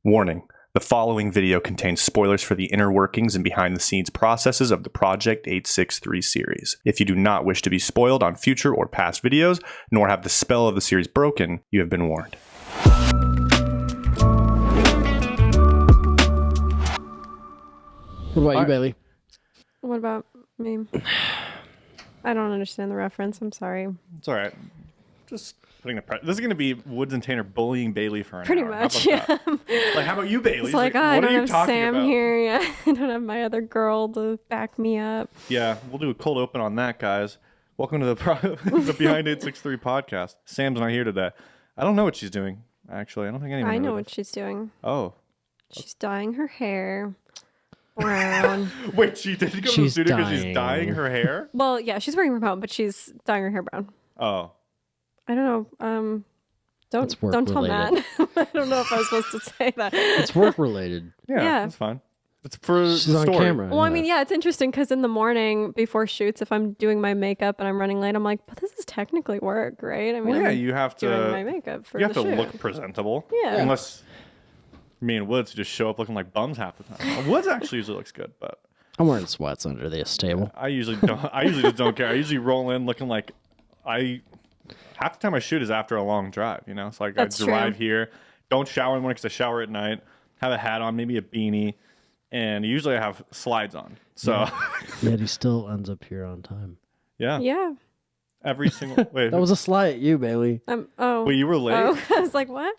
Warning. The following video contains spoilers for the inner workings and behind-the-scenes processes of the Project 863 series. If you do not wish to be spoiled on future or past videos, nor have the spell of the series broken, you have been warned. What about you, Bailey? What about me? I don't understand the reference. I'm sorry. It's all right. Just putting this is going to be Woods and Tanner bullying Bailey for an Pretty hour. much, How yeah. about that? Like, how about you, Bailey? It's like, what I are don't you have talking Sam about? here. Yeah, I don't have my other girl to back me up. Yeah, we'll do a cold open on that, guys. Welcome to the Behind 863 podcast. Sam's not here today. I don't know what she's doing, actually. I don't think anyone I know really what does. she's doing. Oh. She's dyeing her hair brown. Wait, she did go to the She's studio because she's dying. dyeing her hair? Well, yeah, she's wearing her brown, but she's dyeing her hair brown. Oh. I don't know. It's work Don't tell Matt. related. I don't know if I was supposed to say that. It's work related. Yeah, Yeah. that's fine. It's for She's the on story. camera. Well, I mean, yeah, it's interesting because in the morning before shoots, if I'm doing my makeup and I'm running late, I'm like, but this is technically work, right? I mean, Well, yeah, I'm you have doing my to makeup for you have the to shoot. look presentable. Yeah. Unless me and Woods just show up looking like bums half the time. Woods actually usually looks good, but I'm wearing sweats under this table. I usually just don't care. I usually roll in looking like half the time I shoot is after a long drive, you know? It's like That's I drive true. here, don't shower in the morning because I shower at night, have a hat on, maybe a beanie, and usually I have slides on. So Yet he still ends up here on time. yeah, Yeah. every single wait. That was a slight at you, Bailey. Wait, you were late? Oh, I was like, what?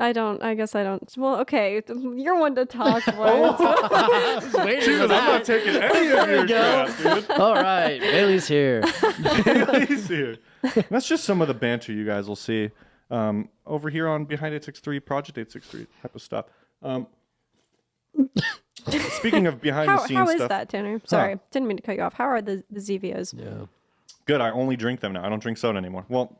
I guess I don't. Well, okay. You're one to talk. Woods. Jesus, I'm not taking any of your crap, dude. All right, Bailey's here. Bailey's here. That's just some of the banter you guys will see over here on Behind 863, Project 863 type of stuff. Speaking of behind the scenes how is stuff, that, Tanner? Sorry, didn't mean to cut you off. How are the Zevios? Yeah. good. I only drink them now. I don't drink soda anymore. Well,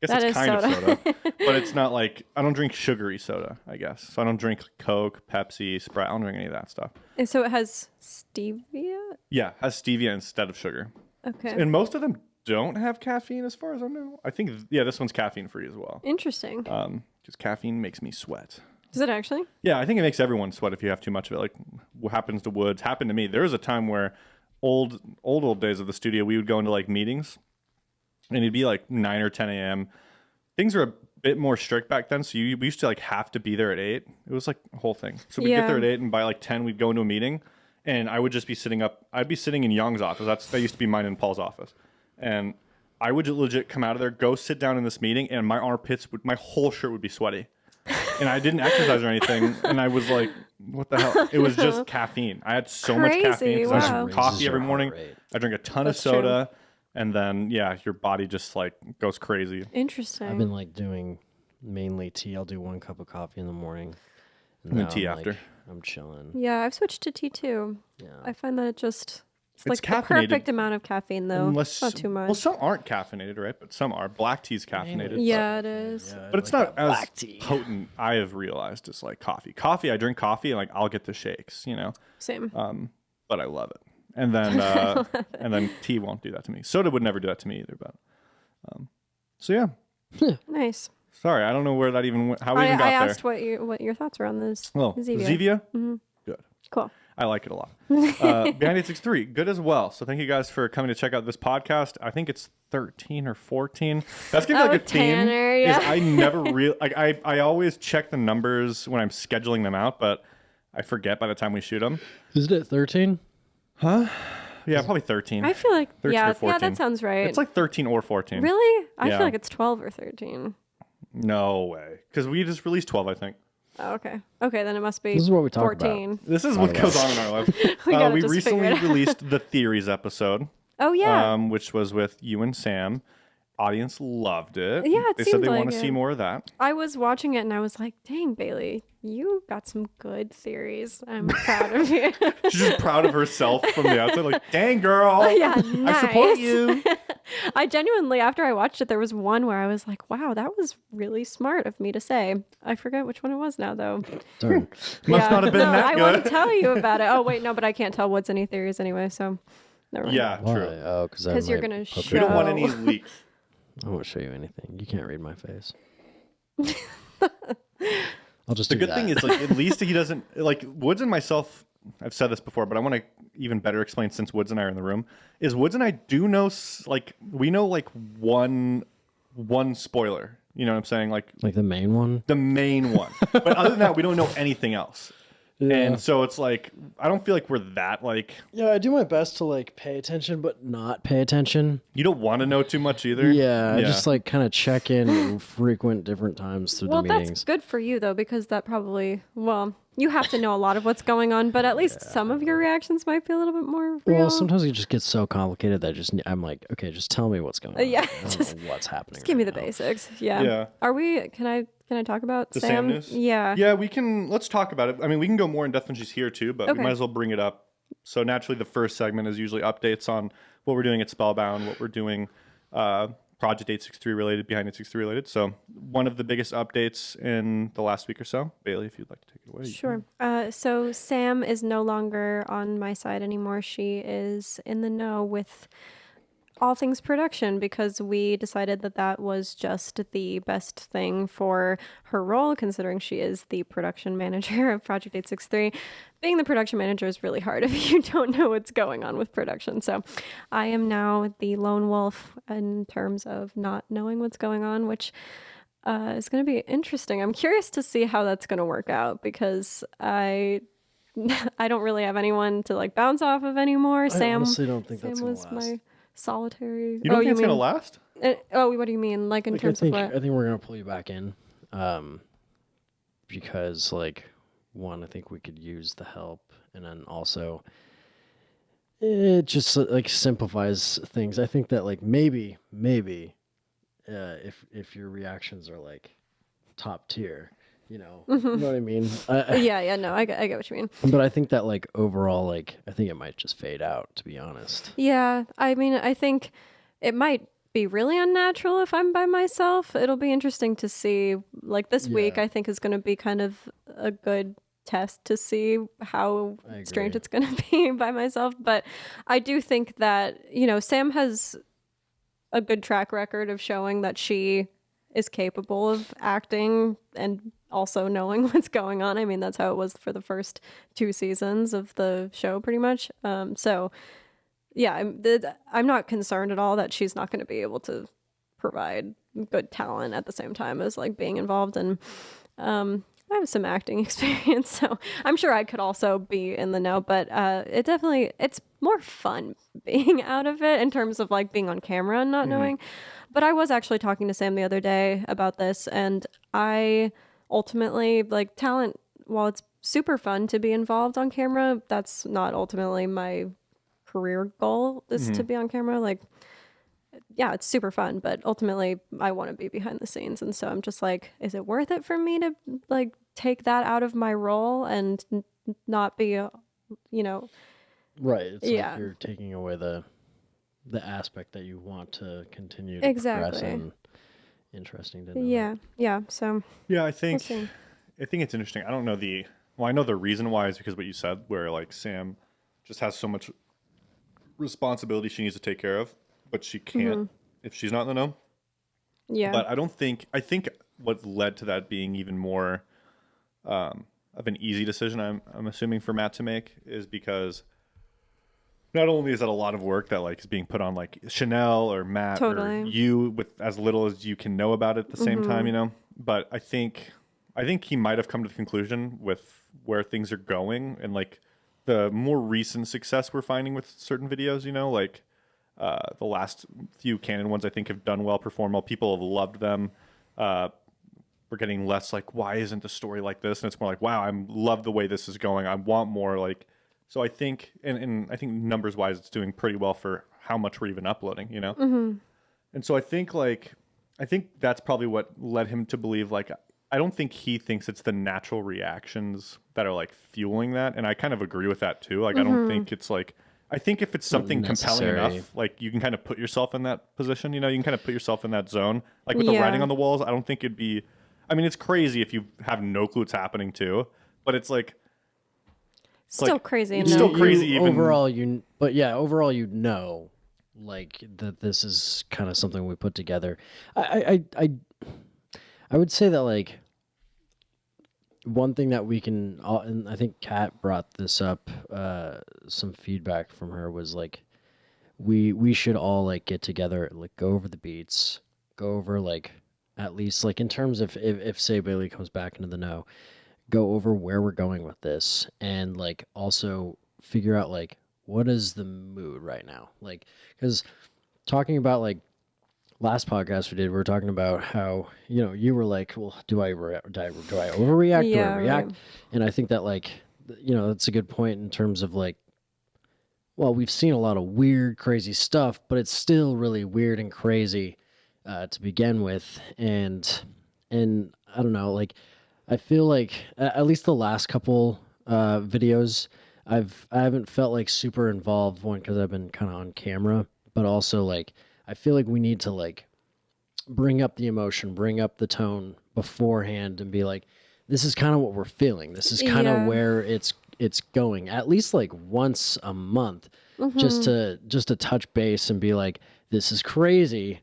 I guess That it's is kind of soda. soda, but it's not like I don't drink sugary soda. I guess so. I don't drink Coke, Pepsi, Sprite. I don't drink any of that stuff. And so it has stevia. Yeah, it has stevia instead of sugar, Okay, and most of them don't have caffeine, as far as I know. I think this one's caffeine free as well. interesting. Because caffeine makes me sweat. Does it actually? Yeah, I think it makes everyone sweat if you have too much of it. Like what happens to Woods happened to me. There was a time where old days of the studio, we would go into like meetings, and it'd be like 9 or 10 a.m. Things were a bit more strict back then, so we used to like have to be there at 8. It was like a whole thing. So we'd get there at 8, and by like 10, we'd go into a meeting, and I would just be sitting up. I'd be sitting in Young's office. That used to be mine and Paul's office, and I would legit come out of there, go sit down in this meeting, and my my whole shirt would be sweaty. And I didn't exercise or anything, and I was like, "What the hell?" It was just caffeine. I had so much Crazy, caffeine because I wow. drink coffee Raises every your morning. heart rate. I drink a ton That's of soda, and then your body just like goes crazy. Interesting. I've been like doing mainly tea. I'll do 1 cup of coffee in the morning. And And then now tea I'm, after. like, I'm chilling. yeah, I've switched to tea too. Yeah. I find that it's like the caffeinated. perfect amount of caffeine though. Unless not too much. Well, some aren't caffeinated, right? But some are. Black tea's caffeinated. yeah, it is. But it's like not that as black tea. potent. I have realized as like coffee. Coffee, I drink coffee and like I'll get the shakes, you know. Same. But I love it. And then and then tea won't do that to me. Soda would never do that to me either. But so yeah. Nice. Sorry, I don't know where that even went. How we I even got there. asked what your thoughts were on this. Oh, Zevia. Zevia? Good. Cool. I like it a lot. Behind 863, good as well. So thank you guys for coming to check out this podcast. I think it's 13 or 14. That's gonna be like a theme. Tanner, Is yeah. I never really like I always check the numbers when I'm scheduling them out, but I forget by the time we shoot them. Isn't it 13? Yeah, probably 13. I feel like 13 or yeah, 14. that sounds right. It's like 13 or 14. really? I Yeah. feel like it's 12 or 13. No way. Because we just released 12, I think. Oh, okay. Okay, then it must be This is what we talk about. 14. This is what goes on in our lives. gotta We just recently figure it out. released the Theories episode. Oh yeah. Which was with you and Sam. Audience loved it. Yeah, it they said seemed they like want to see it. more of that. I was watching it and I was like, "Dang, Bailey, you got some good theories. I'm proud of you." She's just proud of herself from the outside, like, "Dang girl, Yeah, I support nice. you." I genuinely, after I watched it, there was one where I was like, "Wow, that was really smart of me to say." I forget which one it was now, though. Darn. Must not have been no, that I want good. to tell you about it. Oh wait, no, but I can't tell Woods any theories anyway, so never mind. Yeah, Why? true. Oh, because you're gonna We don't want any show. leaks. I won't show you anything. You can't read my face. I'll just The do good thing that. is, like, at least he doesn't like Woods and myself. I've said this before, but I want to even better explain since Woods and I are in the room. Is Woods and I do know like we know like one spoiler. You know what I'm saying? Like Like the main one. the main one. But other than that, we don't know anything else. Yeah. And so it's like I don't feel like we're that like Yeah, I do my best to like pay attention, but not pay attention. you don't want to know too much either. Yeah, I just like kind of check in and frequent different times through Well, the that's meetings. good for you though, because that probably, well, you have to know a lot of what's going on, but at least some of your reactions might be a little bit more real. Well, sometimes it just gets so complicated that I'm like, okay, just tell me what's going on. yeah, I don't know what's happening. just give me right the now. basics. Yeah. Yeah. Are we? Can I talk about The Sam? Sam news? Yeah. Yeah, we can. Let's talk about it. I mean, we can go more in depth when she's here too, but Okay. we might as well bring it up. So naturally, the first segment is usually updates on what we're doing at Spellbound, what we're doing, Project 863 related, Behind 863 related. So one of the biggest updates in the last week or so. Bailey, if you'd like to take it away. you Sure. So Sam is no longer on my side anymore. She is in the know with all things production because we decided that that was just the best thing for her role, considering she is the production manager of Project 863. Being the production manager is really hard if you don't know what's going on with production. So I am now the lone wolf in terms of not knowing what's going on, which is going to be interesting. I'm curious to see how that's going to work out because I don't really have anyone to like bounce off of anymore. I Sam honestly don't think Sam that's gonna was last. my solitary. You don't think you it's gonna mean? last? What do you mean? Like in Like, terms I think of what? I think we're gonna pull you back in, because like one, I think we could use the help, and then also it just like simplifies things. I think that like maybe if your reactions are like top tier, you know what I mean. Yeah, no, I get what you mean. But I think that like overall, like I think it might just fade out. To be honest. Yeah, I mean, I think it might be really unnatural if I'm by myself. It'll be interesting to see. Like this week, Yeah. I think is going to be kind of a good test to see how I strange agree. it's going to be by myself. But I do think that, Sam has a good track record of showing that she is capable of acting and also knowing what's going on. I mean, that's how it was for the first 2 seasons of the show, pretty much. So, yeah, I'm not concerned at all that she's not going to be able to provide good talent at the same time as like being involved. And I have some acting experience, so I'm sure I could also be in the know. But it's more fun being out of it in terms of like being on camera and not knowing. But I was actually talking to Sam the other day about this, and I ultimately like talent. While it's super fun to be involved on camera, that's not ultimately my career goal is to be on camera. Like, yeah, it's super fun, but ultimately I want to be behind the scenes. And so I'm just like, is it worth it for me to like take that out of my role and not be, Right. It's Yeah. like you're taking away the aspect that you want to continue to progress Exactly. and interesting to know. yeah. So Yeah, I we'll think see. it's interesting. I don't know I know the reason why is because what you said, where like Sam just has so much responsibility she needs to take care of, but she can't if she's not in the know. Yeah. But I think what led to that being even more of an easy decision, I'm assuming for Matt to make, is because not only is that a lot of work that like is being put on like Chanel or Matt or Totally. you with as little as you can know about it at the same time, but I think he might have come to the conclusion with where things are going and like the more recent success we're finding with certain videos, like the last few canon ones I think have done well, performed well. People have loved them. We're getting less like, why isn't the story like this? And it's more like, wow, I love the way this is going. I want more. Like, so I think, and I think numbers wise, it's doing pretty well for how much we're even uploading, And so I think that's probably what led him to believe, like, I don't think he thinks it's the natural reactions that are like fueling that. And I kind of agree with that too. Like, I don't think it's like, I think if it's something compelling Necessary. enough, like you can kind of put yourself in that position, you can kind of put yourself in that zone. Like with the Yeah. writing on the walls, I don't think it'd be, I mean, it's crazy if you have no clue what's happening too, but it's like, Still like, crazy. it's in still that- crazy even- overall like that this is kind of something we put together. I would say that like one thing that we can, and I think Kat brought this up, some feedback from her was like, we should all like get together, like go over the beats, go over like at least like in terms of if say Bailey comes back into the know, go over where we're going with this, and like also figure out like what is the mood right now, like because talking about like last podcast we did, we were talking about how you were like, well, do I overreact? Do I Yeah, react? right. And I think that like that's a good point in terms of like, well, we've seen a lot of weird, crazy stuff, but it's still really weird and crazy to begin with, and I don't know, like I feel like at least the last couple videos, I haven't felt like super involved. One, because I've been kind of on camera, but also like I feel like we need to like bring up the emotion, bring up the tone beforehand, and be like, this is kind of what we're feeling. This is kind of Yeah. where it's going. At least like once a month, just to touch base and be like, this is crazy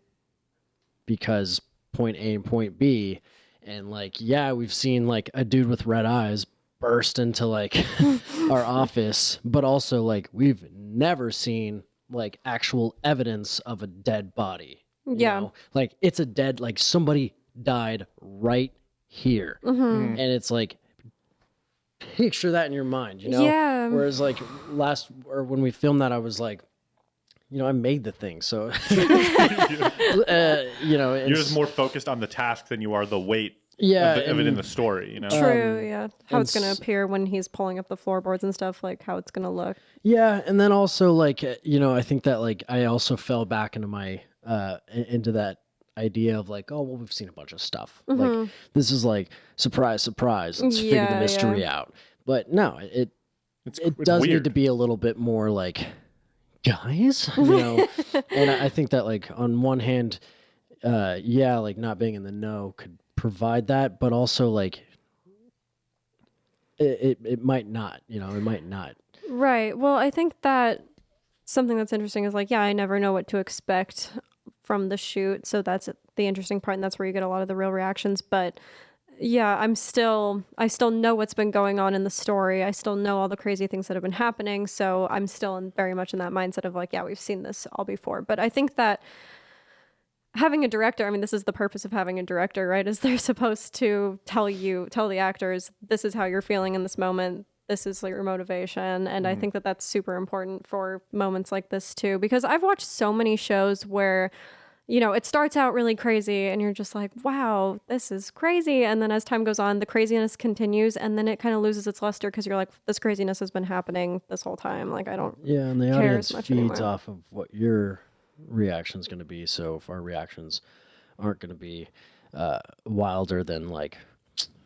because point A and point B, and like yeah, we've seen like a dude with red eyes burst into like our office, but also like we've never seen like actual evidence of a dead body. Yeah. Like it's a dead, like somebody died right here, and it's like picture that in your mind, Yeah. Whereas like when we filmed that, I was like, I made the thing, so You're just more focused on the task than you are the weight yeah, of it in and- the story, True, yeah. How and it's going s- to appear when he's pulling up the floorboards and stuff, like how it's going to look. Yeah, and then also like I think that like I also fell back into my into that idea of like, oh well, we've seen a bunch of stuff. Like this is like surprise, surprise. Let's figure the Yeah, mystery yeah. out. But no, it It's does need weird. to be a little bit more like, guys, And I think that like on one hand, yeah, like not being in the know could provide that, but also like it might not, it might not. Right. Well, I think that something that's interesting is like, yeah, I never know what to expect from the shoot. So that's the interesting part. And that's where you get a lot of the real reactions. But yeah, I still know what's been going on in the story. I still know all the crazy things that have been happening. So I'm still very much in that mindset of like, yeah, we've seen this all before. But I think that having a director, I mean, this is the purpose of having a director, right? Is they're supposed to tell the actors, this is how you're feeling in this moment. This is like your motivation. And I think that that's super important for moments like this too, because I've watched so many shows where, it starts out really crazy and you're just like, wow, this is crazy. And then as time goes on, the craziness continues and then it kind of loses its luster because you're like, this craziness has been happening this whole time. Like, I don't Yeah, and the care audience as much feeds anymore. off of what your reaction's going to be. So if our reactions aren't going to be wilder than like,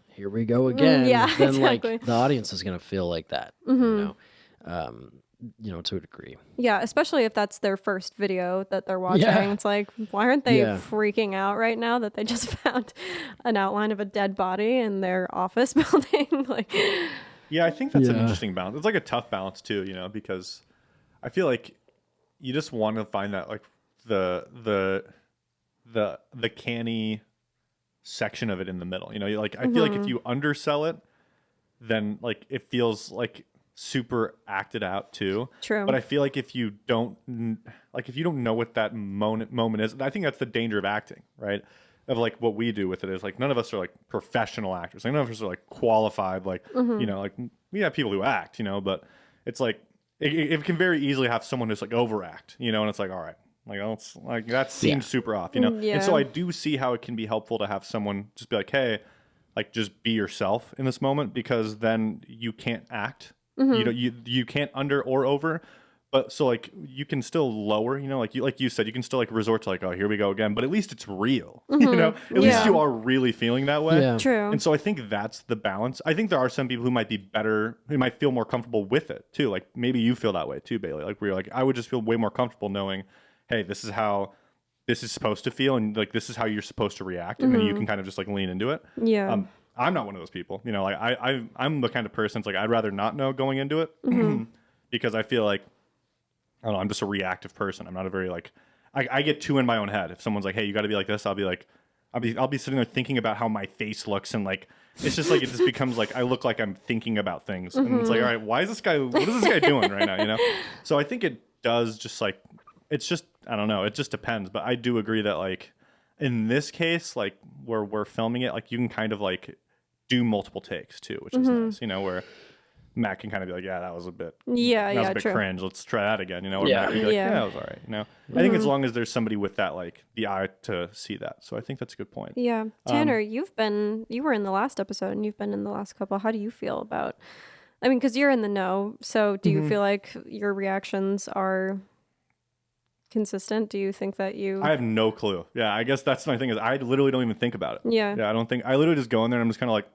here we go again, yeah, then exactly. like the audience is going to feel like that, to a degree. Yeah, especially if that's their first video that they're watching. Yeah. It's like, why aren't they Yeah. freaking out right now that they just found an outline of a dead body in their office building? Like, Yeah, I think that's an Yeah. interesting balance. It's like a tough balance too, because I feel like you just want to find that like the canny section of it in the middle. Like I feel like if you undersell it, then like it feels like super acted out too. True. But I feel like if you don't know what that moment is, I think that's the danger of acting, right? Of like what we do with it is like none of us are like professional actors. Like none of us are like qualified. Like like we have people who act, but it's like it can very easily have someone who's like overact, and it's like all right, like it's like that seems super off, Yeah. And so I do see how it can be helpful to have someone just be like, hey, like just be yourself in this moment, because then you can't act. You can't under or over. But so like you can still lower, like you said, you can still like resort to like, oh, here we go again. But at least it's real, At least Yeah. you are really feeling that way. Yeah. True. And so I think that's the balance. I think there are some people who might be better, who might feel more comfortable with it too. Like maybe you feel that way too, Bailey. Like where you're like, I would just feel way more comfortable knowing, hey, this is how this is supposed to feel, and like this is how you're supposed to react, and then you can kind of just like lean into it. yeah. I'm not one of those people. Like I'm the kind of person that's like I'd rather not know going into it because I feel like I don't know, I'm just a reactive person. I'm not a very like I get too in my own head. If someone's like, hey, you got to be like this, I'll be like, I'll be sitting there thinking about how my face looks, and like it's just like it just becomes like I look like I'm thinking about things, and it's like, all right, what is this guy doing right now, you know? So I think it does just like it's just I don't know, it just depends, but I do agree that like in this case, like where we're filming it, like you can kind of like do multiple takes too, which is nice, you know, where Matt can kind of be like, yeah, that was a bit true. cringe. Let's try that again. You know, or Yeah. Matt can be like, Yeah. yeah, that was all right. You know, I think as long as there's somebody with that, like the eye to see that. So I think that's a good point. Yeah. Tanner, you were in the last episode and you've been in the last couple. How do you feel about, I mean, because you're in the know. So do you feel like your reactions are consistent? Do you think that you. I have no clue. Yeah, I guess that's my thing is I literally don't even think about it. Yeah. Yeah, I don't think, I literally just go in there and I'm just kind of like,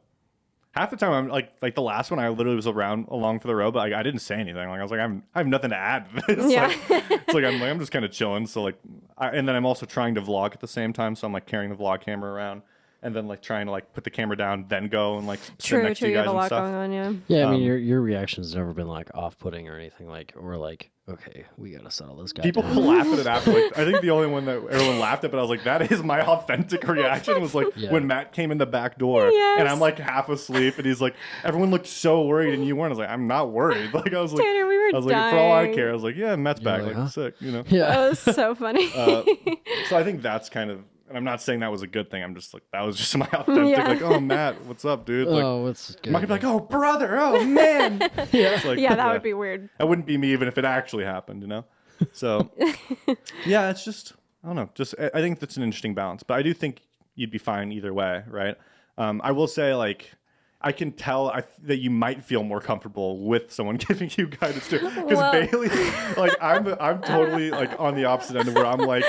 half the time I'm like the last one I literally was along for the road, but like, I didn't say anything. Like I was like I have nothing to add to this. Yeah. It's like I'm just kind of chilling. So like, and then I'm also trying to vlog at the same time. So I'm like carrying the vlog camera around, and then like trying to like put the camera down, then go and like sit True, next to you you guys have a and lot stuff. going on, yeah. Yeah, I mean, your reaction's never been like off-putting or anything like, or like, okay, we gotta settle this guy. People down. laugh at it after. Like, I think the only one that everyone laughed at, but I was like, that is my authentic reaction. Was like Yeah. when Matt came in the back door, Yes. and I'm like half asleep, and he's like, everyone looked so worried, and you weren't. I was like, I'm not worried. Like I was like, Tanner, we were I was like, for all I dying. care, I was like, yeah, Matt's back, like, like huh? sick, you know. Yeah. That was so funny. So I think that's kind of, and I'm not saying that was a good thing. I'm just like, that was just my authentic, Yeah. like, oh Matt, what's up, dude? Like, Oh, what's good? I'm not gonna be like, oh brother, oh man. yeah. It's like, yeah, that would be weird. That wouldn't be me even if it actually happened, you know? So, yeah, it's just, I don't know. Just, I think that's an interesting balance. But I do think you'd be fine either way, right? I will say, like, I can tell that you might feel more comfortable with someone giving you guidance too, because Well- Bailey, like I'm totally like on the opposite end of where I'm like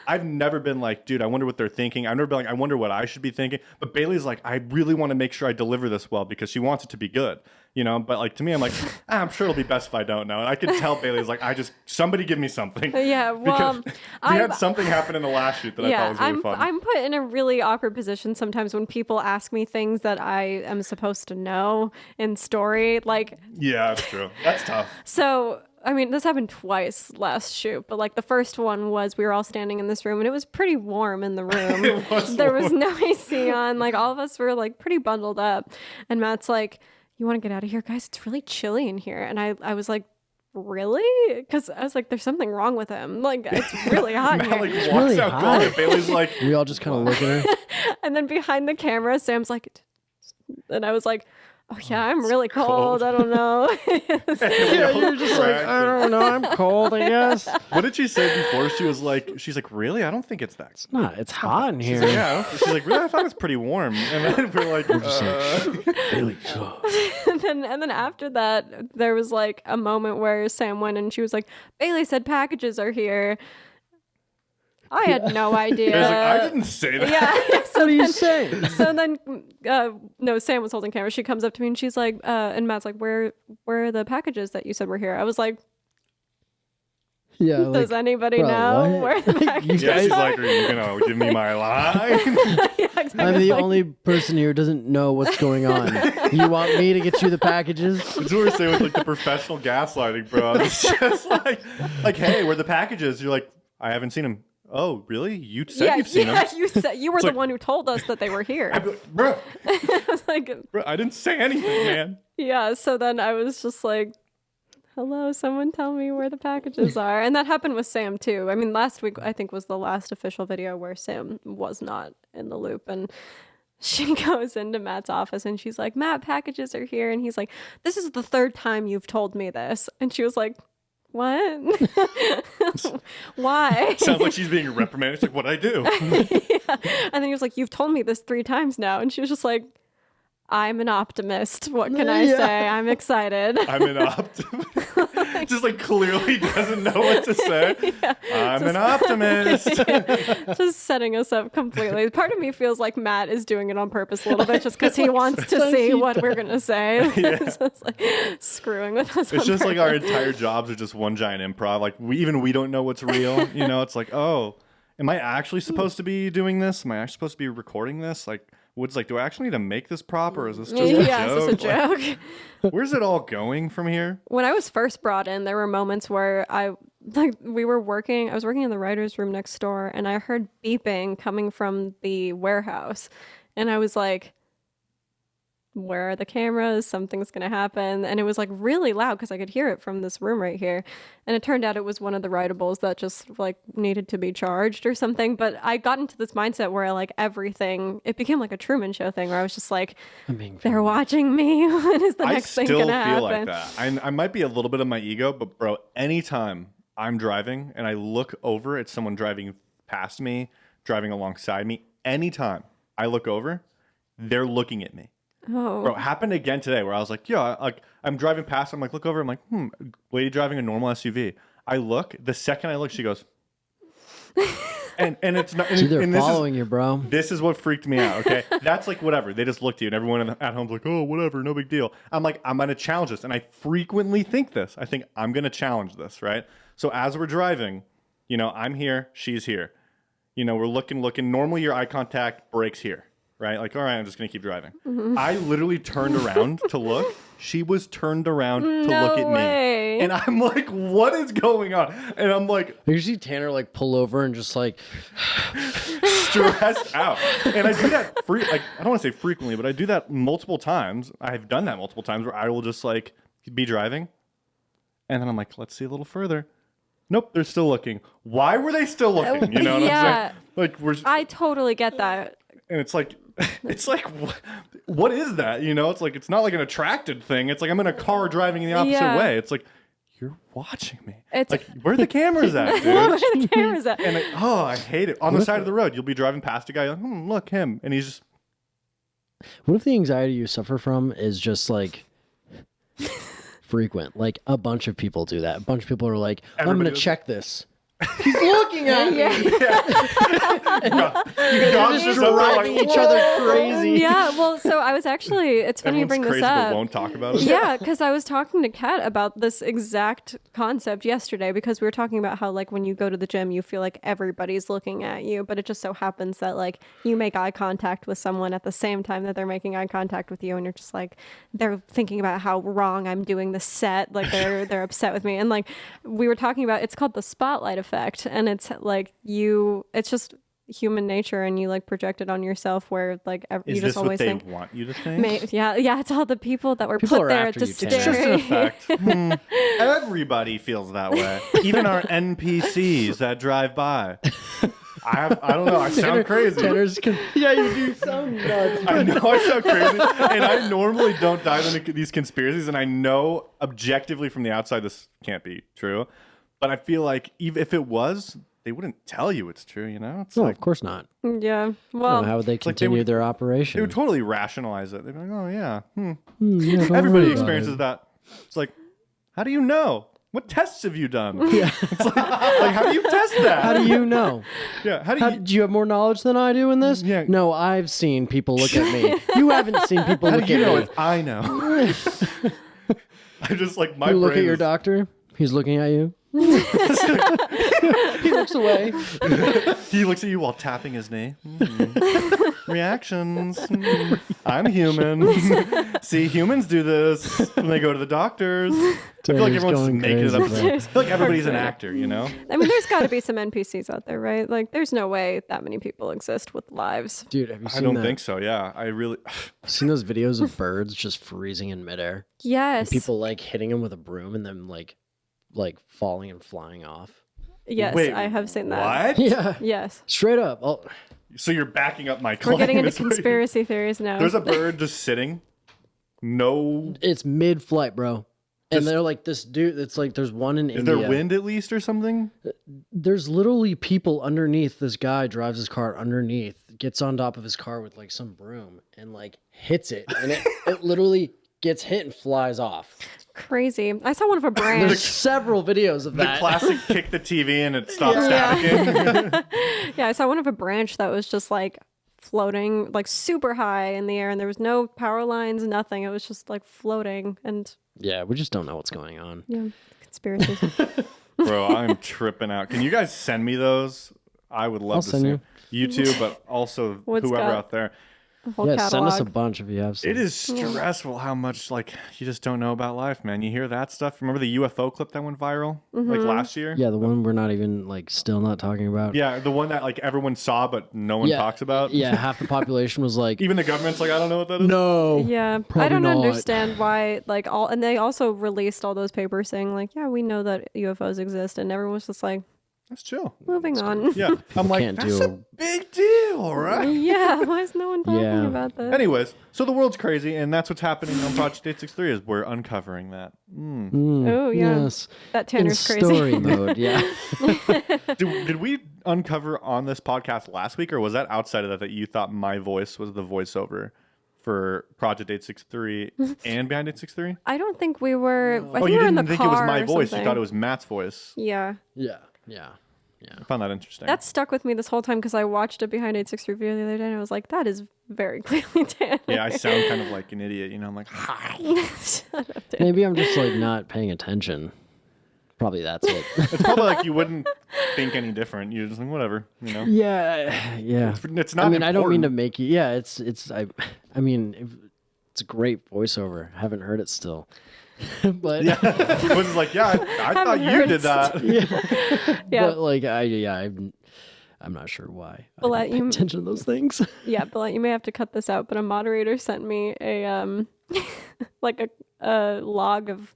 I've never been like, dude, I wonder what they're thinking. I've never been like, I wonder what I should be thinking. But Bailey's like, I really want to make sure I deliver this well because she wants it to be good, you know. But like to me, I'm like, I'm sure it'll be best if I don't know. And I can tell Bailey's like, somebody give me something. Yeah, well, Because we had something happen in the last shoot that I thought was really fun. I'm put in a really awkward position sometimes when people ask me things that I am supposed to know in story. Like, Yeah, that's true. That's tough. so, I mean, this happened twice last shoot, but like the first one was we were all standing in this room and it was pretty warm in the room. There was no AC on. Like, all of us were like pretty bundled up. And Matt's like, you want to get out of here, guys? It's really chilly in here. And I was like, really? Because I was like, there's something wrong with him. Like, it's really hot in Matt here. like walks really out hot. cold and Bailey's like, We all just kind of look at her. And then behind the camera, Sam's like, and I was like, oh yeah, I'm really cold. cold. I don't know. Yeah, you're just like, I don't know, I'm cold, I guess. what did she say before? She's like, really? I don't think it's that. Nah, it's hot in here. She's like, yeah. She's like, really? I thought it was pretty warm. And then we're like, Really, so- and then after that, there was like a moment where Sam went and she was like, Bailey said packages are here. I had no idea. I was like, I didn't say that. Yeah. So What are you then, saying? so then, no, Sam was holding camera. She comes up to me and she's like, and Matt's like, where are the packages that you said were here? I was like, Yeah, does like, anybody bro, know what? where the You packages Yeah, she's are? like, are you gonna give me my line? Yeah, exactly. I'm the Like, only person here who doesn't know what's going on. You want me to get you the packages? That's what we're saying with like the professional gaslighting, bro. It's just like, hey, where are the packages? You're like, I haven't seen them. Oh, really? You said you've seen them. you said you were the like- one who told us that they were here. I'd be like, bro, I was like, I didn't say anything, man. yeah. So then I was just like, hello, someone tell me where the packages are. And that happened with Sam too. I mean, last week I think was the last official video where Sam was not in the loop, and she goes into Matt's office and she's like, Matt, packages are here. And he's like, this is the third time you've told me this. And she was like, what? Why? Sounds like she's being reprimanded. It's like, what'd I do? Yeah. And then he was like, you've told me this 3 times now. And she was just like, I'm an optimist. What can I Yeah. say? I'm excited. I'm an optimist. Just like clearly doesn't know what to say. I'm an optimist. Just setting us up completely. Part of me feels like Matt is doing it on purpose a little bit just because he wants to Sometimes see he what we're going to say. It's just like screwing with us. It's on just like our purpose. entire jobs are just one giant improv. Like we don't know what's real. You know, it's like, oh, am I actually supposed to be doing this? Am I actually supposed to be recording this? Like, Wood's like, do I actually need to make this prop or is this just a Yeah, joke? is this a joke? Like, where's it all going from here? When I was first brought in, there were moments where like we were working, I was working in the writer's room next door, and I heard beeping coming from the warehouse. And I was like, where are the cameras? Something's going to happen. And it was like really loud because I could hear it from this room right here. And it turned out it was one of the writables that just like needed to be charged or something. But I got into this mindset where like everything, it became like a Truman Show thing where I was just like, they're watching me. When is the next thing going to happen? I still feel like that. I might be a little bit of my ego, but bro, anytime I'm driving and I look over at someone driving past me, driving alongside me, anytime I look over, they're looking at me. Oh. Bro, it happened again today where I was like, yeah, like I'm driving past, I'm like, look over, I'm like, lady driving a normal SUV. I look, the second I look, she goes, and it's not, So they're and following you, bro. this is what freaked me out, okay? That's like whatever. They just look at you and everyone at home's like, oh, whatever, no big deal. I'm like, I'm going to challenge this. And I frequently think this. I think I'm going to challenge this, right? So as we're driving, you know, I'm here, she's here. You know, we're looking. Normally your eye contact breaks here, right? Like, all right, I'm just going to keep driving. I literally turned around to look. She was turned around to look at way. me. And I'm like, what is going on? And I'm like, You see Tanner like pull over and just like, stressed out. And I do that I don't want to say frequently, but I do that multiple times. I've done that multiple times where I will just like be driving. And then I'm like, let's see a little further. Nope, they're still looking. Why were they still looking? You know what I'm saying? Like I totally get that. and it's like what is that? You know, it's like it's not like an attracted thing. It's like I'm in a car driving in the opposite Yeah. way. It's like you're watching me. It's like where are the cameras at, dude? where are the cameras at? And I hate it. On the side of the road, you'll be driving past a guy, like, look, him. And he's just, what if the anxiety you suffer from is just like frequent? Like a bunch of people do that. A bunch of people are like, I'm Everybody going to does- check this. He's looking at me. you got Just this driving each other crazy. Yeah, well, so I was actually, it's funny you Everyone's bring this crazy but up. won't talk about it. Yeah, because I was talking to Kat about this exact concept yesterday because we were talking about how like when you go to the gym, you feel like everybody's looking at you, but it just so happens that like you make eye contact with someone at the same time that they're making eye contact with you, and you're just like they're thinking about how wrong I'm doing the set, like they're upset with me, and like we were talking about, it's called the spotlight effect, and it's like it's just human nature, and you like project it on yourself where like you Is just this what always they think. want you to think? Yeah, it's all the people that were People put are there after to you, stare. Tanner. It's just an effect. Everybody feels that way. Even our NPCs that drive by. I don't know. I sound crazy. Tanner's yeah, you do sound nuts. I know I sound crazy. And I normally don't dive into these conspiracies. And I know objectively from the outside this can't be true. But I feel like even if it was, they wouldn't tell you it's true, you know? It's No, like of course not. Yeah. No, Well, how would they like they continue would- their they operation? would totally rationalize it. They'd be like, oh, yeah. Yeah, don't Everybody worry about experiences it. that. It's like, how do you know? What tests have you done? Yeah. It's like how do you test that? How do you know? Yeah. How do you? Do you have more knowledge than I do in this? Yeah. No, I've seen people look at me. You haven't seen people How look do you at know me. if I know? I just like my You look brain at your is- doctor. He's looking at you. He looks away. He looks at you while tapping his knee. Reactions. I'm human. See, humans do this when they go to the doctors. I feel like Tanner's everyone's just going making it up. crazy, bro. I feel like everybody's an actor, you know? I mean, there's got to be some NPCs out there, right? Like, there's no way that many people exist with lives. Dude, have you I seen don't that? think so. Yeah, I really. Seen those videos of birds just freezing in midair? Yes. People like hitting them with a broom and then like falling and flying off. Yes, Wait, I have seen that. What? Yeah. Yes. Straight up. Oh, So you're backing up my claim. We're getting into is what you- conspiracy theories now. There's a bird just sitting. No. it's mid-flight, bro. And Just- they're like this dude. It's like there's one in Is India. there wind at least or something? There's literally people underneath. This guy drives his car underneath, gets on top of his car with like some broom and like hits it, and it literally gets hit and flies off. Crazy. I saw one of a There's branch. several videos of The that. classic kick the TV and it stops Yeah. staticking. Yeah, I saw one of a branch that was just like floating like super high in the air, and there was no power lines, nothing. It was just like floating, and Yeah, we just don't know what's going on. yeah, conspiracies. Bro, I'm tripping out. Can you guys send me those? I would love I'll to send see you. them. You too, but also What's whoever got- out there. a whole Yeah, catalog. send us a bunch if you have some. It is stressful how much like you just don't know about life, man. You hear that stuff. Remember the UFO clip that went viral like last year? Yeah, the one we're not even like still not talking about. Yeah, the one that like everyone saw but no one talks about. Yeah, half the population was like, Even the government's like, I don't know what that is. no. Yeah, I probably don't not. understand why and they also released all those papers saying like, yeah, we know that UFOs exist, and everyone was just like, That's chill. moving on. Yeah. I'm like, can't that's do a big deal, right? Yeah, why is no one talking Yeah. about this? Anyways, so the world's crazy, and that's what's happening on Project 863 is we're uncovering that. Oh, yeah. Yes. That In Tanner's crazy. story mode, yeah. Did we uncover on this podcast last week, or was that outside of that you thought my voice was the voiceover for Project 863 and Behind 863? I don't think we were. I Oh, think you we were in didn't the think it was car my or voice. You something. thought it was Matt's voice. Yeah. Yeah. I found that interesting. That stuck with me this whole time because I watched a Behind 863 video the other day and I was like, that is very clearly Tanner. Yeah, I sound kind of like an idiot. I'm like, hi. Shut up, Tanner. Maybe I'm just like not paying attention. Probably that's it. It's probably like you wouldn't think any different. You're just like, whatever, yeah. It's not I mean, I don't mean to important. make you. Yeah, I mean, it's a great voiceover. I haven't heard it still, but Yeah. It was like, yeah, I thought you heard did it that. Yeah. but like I'm not sure why. I But don't pay you- attention to those things. Yeah, but you may have to cut this out. But a moderator sent me a like a log of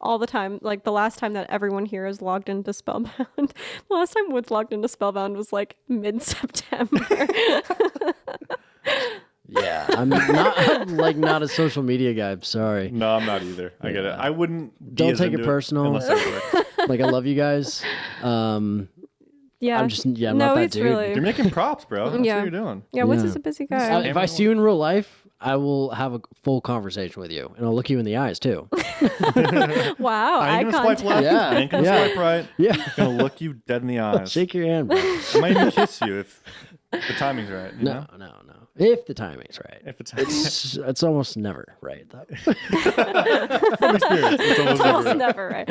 all the time, like the last time that everyone here is logged into Spellbound. The last time Woods logged into Spellbound was like mid-September. Yeah, I'm not a social media guy. I'm sorry. No, I'm not either. I get it. I wouldn't. Be Don't as take it into personal. unless it worked. Like I love you guys. Yeah, I'm not that it's dude. really. You're making props, bro. That's Yeah. what you're doing. Yeah, Woods Yeah. is a busy guy. If I see you in real life, I will have a full conversation with you, and I'll look you in the eyes too. Wow, I eye ain't gonna swipe contact. left. Yeah, I ain't gonna yeah. swipe right. Yeah, I'm gonna look you dead in the eyes. shake your hand, bro. I might even kiss you if the timing's right. You know? No. If the timing's right, If it's it's almost never right though. from experience, it's almost Almost never. never right.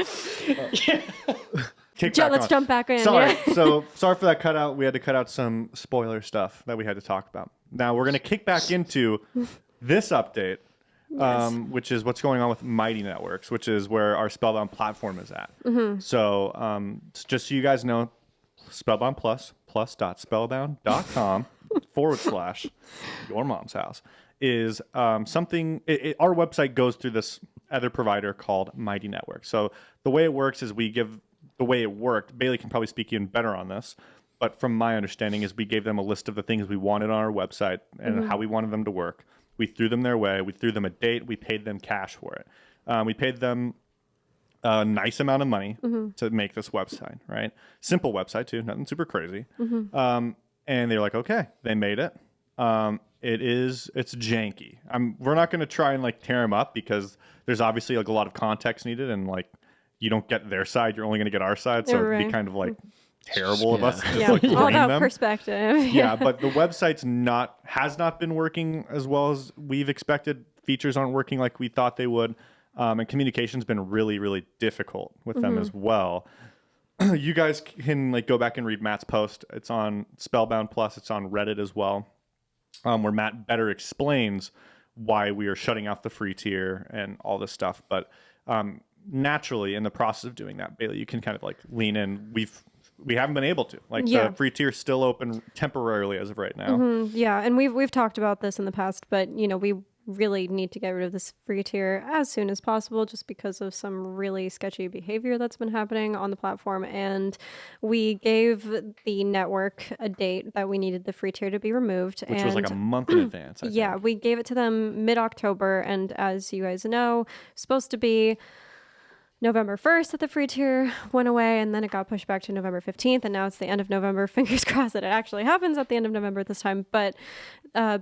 Kick back Let's on. jump back in. Sorry. Yeah. So sorry for that cutout. We had to cut out some spoiler stuff that we had to talk about. Now we're gonna kick back into this update, which is what's going on with Mighty Networks, which is where our Spellbound platform is at. So just so you guys know, Spellbound plus.spellbound.com / your mom's house is something. Our website goes through this other provider called Mighty Network. So the way it works is the way it worked. Bailey can probably speak even better on this. But from my understanding is we gave them a list of the things we wanted on our website and how we wanted them to work. We threw them their way. We threw them a date. We paid them cash for it. We paid them a nice amount of money to make this website, right? Simple website too, nothing super crazy. And they're like, okay, they made it. It's janky. We're not going to try and like tear them up because there's obviously like a lot of context needed and like you don't get their side, you're only going to get our side. So it'd be Right. kind of like terrible of Yeah. us to just Yeah, like all blame about them. perspective. Yeah, but the website's has not been working as well as we've expected. Features aren't working like we thought they would. And communication's been really, really difficult with them as well. You guys can like go back and read Matt's post. It's on Spellbound Plus. It's on Reddit as well, where Matt better explains why we are shutting out the free tier and all this stuff. But naturally, in the process of doing that, Bailey, you can kind of like lean in. We haven't been able to. Like Yeah. the free tier is still open temporarily as of right now. Yeah, and we've talked about this in the past, but we really need to get rid of this free tier as soon as possible just because of some really sketchy behavior that's been happening on the platform. And we gave the network a date that we needed the free tier to be removed. Which and was like a month in advance. I yeah, think. we gave it to them mid-October, and as you guys know, supposed to be November 1st that the free tier went away, and then it got pushed back to November 15th, and now it's the end of November. Fingers crossed that it actually happens at the end of November this time. But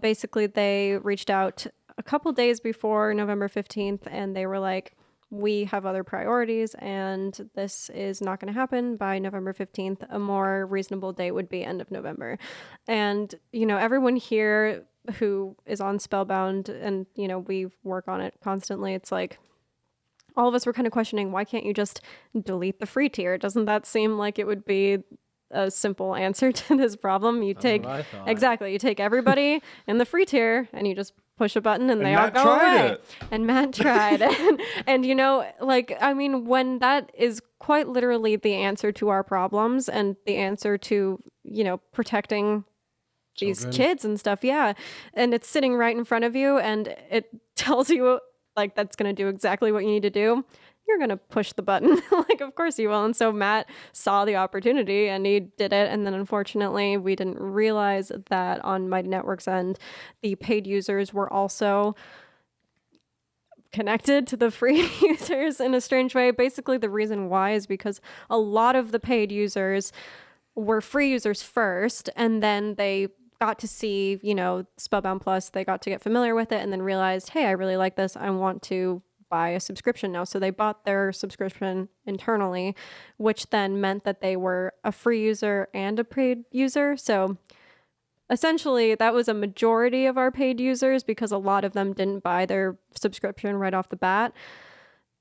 basically, they reached out a couple days before November 15th, and they were like, we have other priorities, and this is not going to happen by November 15th. A more reasonable date would be end of November. And, everyone here who is on Spellbound, and, we work on it constantly, it's like, all of us were kind of questioning, why can't you just delete the free tier? Doesn't that seem like it would be a simple answer to this problem. You take what I thought. exactly, you take everybody in the free tier and you just push a button and they all Matt go tried away. it. And Matt tried. And you know, like, I mean, when that is quite literally the answer to our problems and the answer to, you know, protecting these Children. kids and stuff, yeah, and it's sitting right in front of you and it tells you like that's going to do exactly what you need to do, you're going to push the button. Like, of course you will. And so Matt saw the opportunity and he did it. And then unfortunately, we didn't realize that on Mighty Network's end, the paid users were also connected to the free users in a strange way. Basically, the reason why is because a lot of the paid users were free users first, and then they got to see, you know, Spellbound Plus, they got to get familiar with it and then realized, hey, I really like this. I want to buy a subscription now. So they bought their subscription internally, which then meant that they were a free user and a paid user. So essentially, that was a majority of our paid users because a lot of them didn't buy their subscription right off the bat.